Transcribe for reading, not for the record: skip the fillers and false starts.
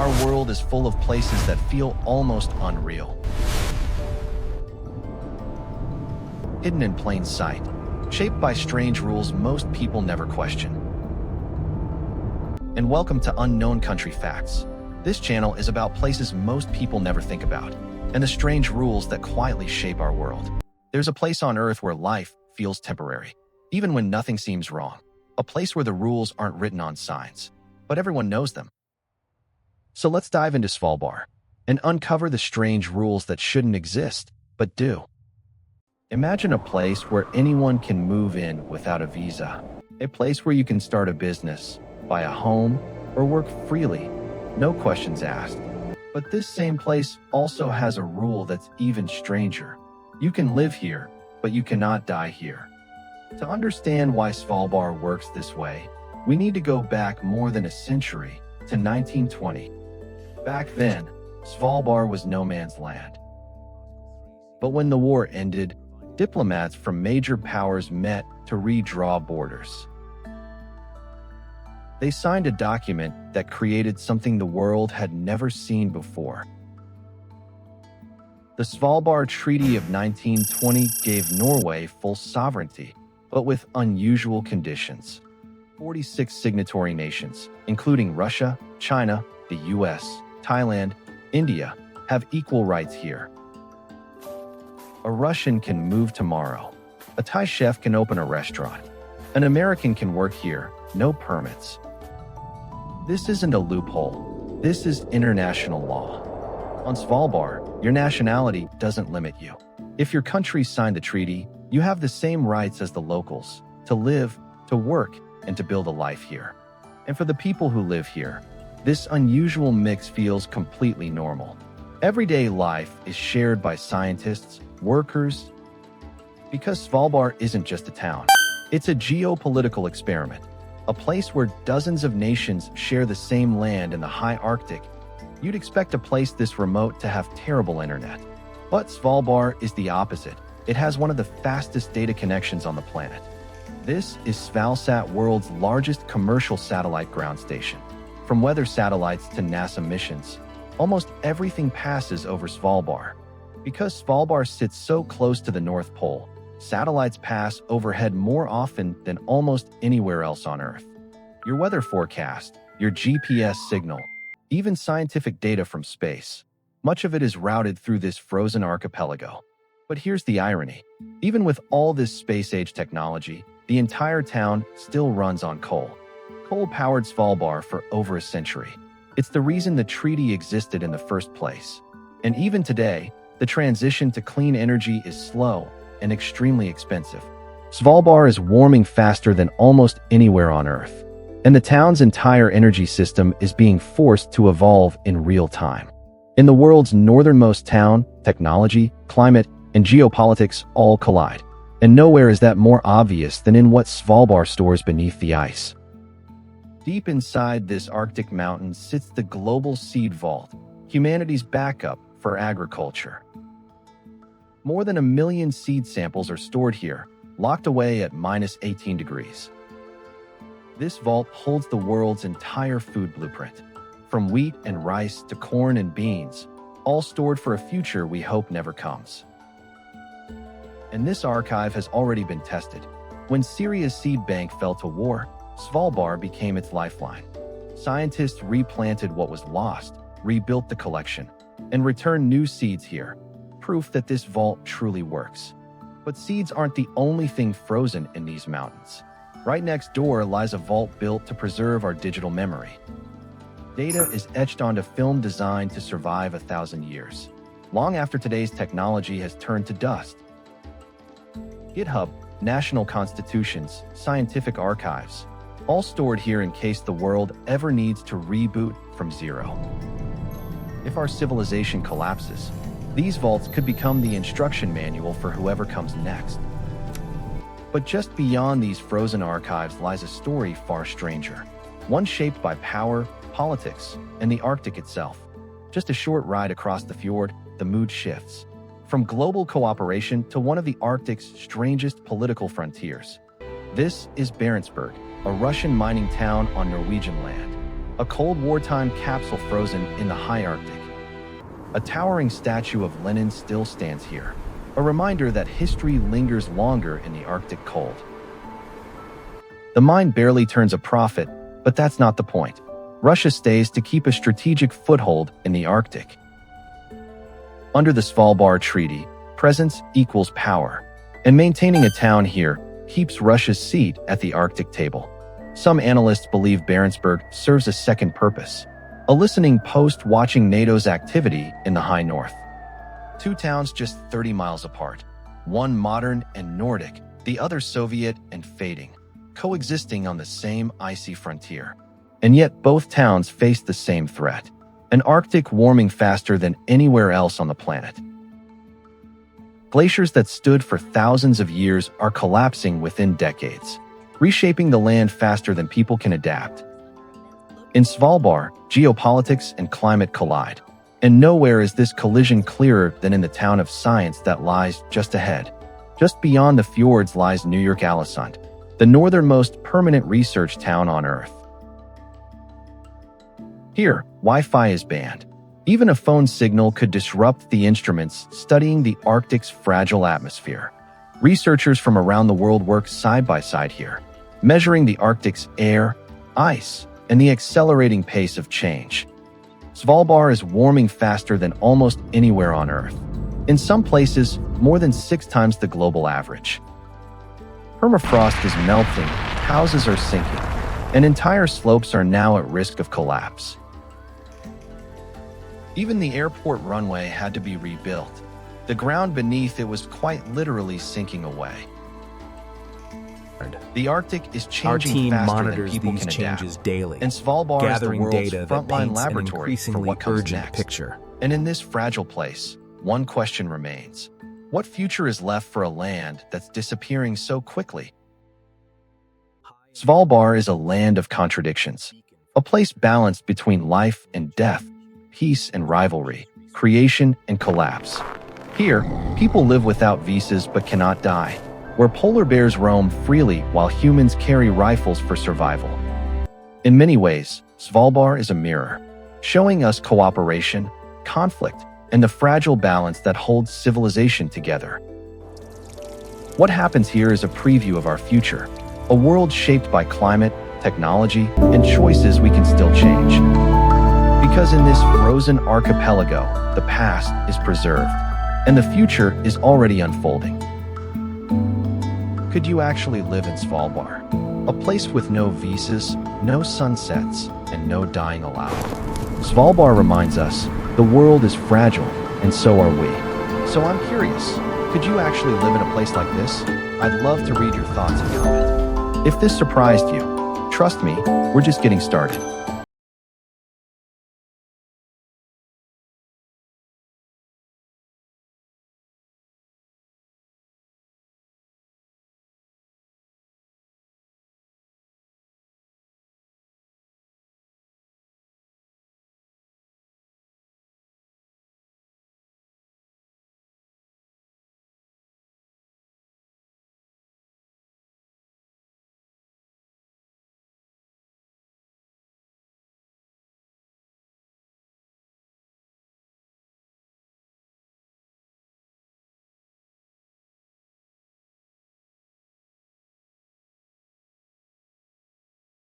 our world is full of places that feel almost unreal. Hidden in plain sight, shaped by strange rules most people never question. And welcome to Unknown Country Facts. This channel is about places most people never think about, and the strange rules that quietly shape our world. There's a place on Earth where life feels temporary, even when nothing seems wrong. A place where the rules aren't written on signs, but everyone knows them. So let's dive into Svalbard and uncover the strange rules that shouldn't exist, but do. Imagine a place where anyone can move in without a visa. A place where you can start a business, buy a home, or work freely, no questions asked. But this same place also has a rule that's even stranger. You can live here, but you cannot die here. To understand why Svalbard works this way, we need to go back more than a century to 1920. Back then, Svalbard was no man's land. But when the war ended, diplomats from major powers met to redraw borders. They signed a document that created something the world had never seen before. The Svalbard Treaty of 1920 gave Norway full sovereignty, but with unusual conditions. 46 signatory nations, including Russia, China, the US, Thailand, India, have equal rights here. A Russian can move tomorrow. A Thai chef can open a restaurant. An American can work here, no permits. This isn't a loophole. This is international law. On Svalbard, your nationality doesn't limit you. If your country signed the treaty, you have the same rights as the locals, to live, to work, and to build a life here. And for the people who live here, this unusual mix feels completely normal. Everyday life is shared by scientists, workers, because Svalbard isn't just a town. It's a geopolitical experiment, a place where dozens of nations share the same land in the high Arctic. You'd expect a place this remote to have terrible internet. But Svalbard is the opposite. It has one of the fastest data connections on the planet. This is Svalsat, world's largest commercial satellite ground station. From weather satellites to NASA missions, almost everything passes over Svalbard. Because Svalbard sits so close to the North Pole, satellites pass overhead more often than almost anywhere else on Earth. Your weather forecast, your GPS signal, even scientific data from space, much of it is routed through this frozen archipelago. But here's the irony. Even with all this space-age technology, the entire town still runs on coal. Coal powered Svalbard for over a century. It's the reason the treaty existed in the first place. And even today, the transition to clean energy is slow and extremely expensive. Svalbard is warming faster than almost anywhere on Earth, and the town's entire energy system is being forced to evolve in real time. In the world's northernmost town, technology, climate, and geopolitics all collide. And nowhere is that more obvious than in what Svalbard stores beneath the ice. Deep inside this Arctic mountain sits the global seed vault, humanity's backup for agriculture. More than 1 million seed samples are stored here, locked away at -18 degrees. This vault holds the world's entire food blueprint, from wheat and rice to corn and beans, all stored for a future we hope never comes. And this archive has already been tested. When Syria's seed bank fell to war, Svalbard became its lifeline. Scientists replanted what was lost, rebuilt the collection, and returned new seeds here, proof that this vault truly works. But seeds aren't the only thing frozen in these mountains. Right next door lies a vault built to preserve our digital memory. Data is etched onto film designed to survive 1,000 years, long after today's technology has turned to dust. GitHub, national constitutions, scientific archives, all stored here in case the world ever needs to reboot from zero. If our civilization collapses, these vaults could become the instruction manual for whoever comes next. But just beyond these frozen archives lies a story far stranger, one shaped by power, politics, and the Arctic itself. Just a short ride across the fjord, the mood shifts. From global cooperation to one of the Arctic's strangest political frontiers. This is Barentsburg, a Russian mining town on Norwegian land. a Cold War-time capsule frozen in the high Arctic. A towering statue of Lenin still stands here, a reminder that history lingers longer in the Arctic cold. The mine barely turns a profit, but that's not the point. Russia stays to keep a strategic foothold in the Arctic. Under the Svalbard Treaty, presence equals power, and maintaining a town here keeps Russia's seat at the Arctic table. Some analysts believe Barentsburg serves a second purpose, a listening post watching NATO's activity in the high north. Two towns just 30 miles apart, one modern and Nordic, the other Soviet and fading, coexisting on the same icy frontier. And yet both towns face the same threat, an Arctic warming faster than anywhere else on the planet. Glaciers that stood for thousands of years are collapsing within decades, reshaping the land faster than people can adapt. In Svalbard, geopolitics and climate collide, and nowhere is this collision clearer than in the town of science that lies just ahead. Just beyond the fjords lies New York-Alesund, the northernmost permanent research town on Earth. Here, Wi-Fi is banned. Even a phone signal could disrupt the instruments studying the Arctic's fragile atmosphere. Researchers from around the world work side by side here, measuring the Arctic's air, ice, and the accelerating pace of change. Svalbard is warming faster than almost anywhere on Earth. In some places, more than 6 times the global average. Permafrost is melting, houses are sinking, and entire slopes are now at risk of collapse. Even the airport runway had to be rebuilt. The ground beneath it was quite literally sinking away. The Arctic is changing faster than people can adapt, daily, and Svalbard gathering is the world's data that frontline paints an laboratory for increasingly what comes urgent next. picture. And in this fragile place, one question remains. What future is left for a land that's disappearing so quickly? Svalbard is a land of contradictions, a place balanced between life and death, peace and rivalry, creation and collapse. Here, people live without visas but cannot die, where polar bears roam freely while humans carry rifles for survival. In many ways, Svalbard is a mirror, showing us cooperation, conflict, and the fragile balance that holds civilization together. What happens here is a preview of our future, a world shaped by climate, technology, and choices we can still change. Because in this frozen archipelago, the past is preserved, and the future is already unfolding. Could you actually live in Svalbard? A place with no visas, no sunsets, and no dying allowed. Svalbard reminds us, the world is fragile, and so are we. So I'm curious, could you actually live in a place like this? I'd love to read your thoughts and comment. If this surprised you, trust me, we're just getting started.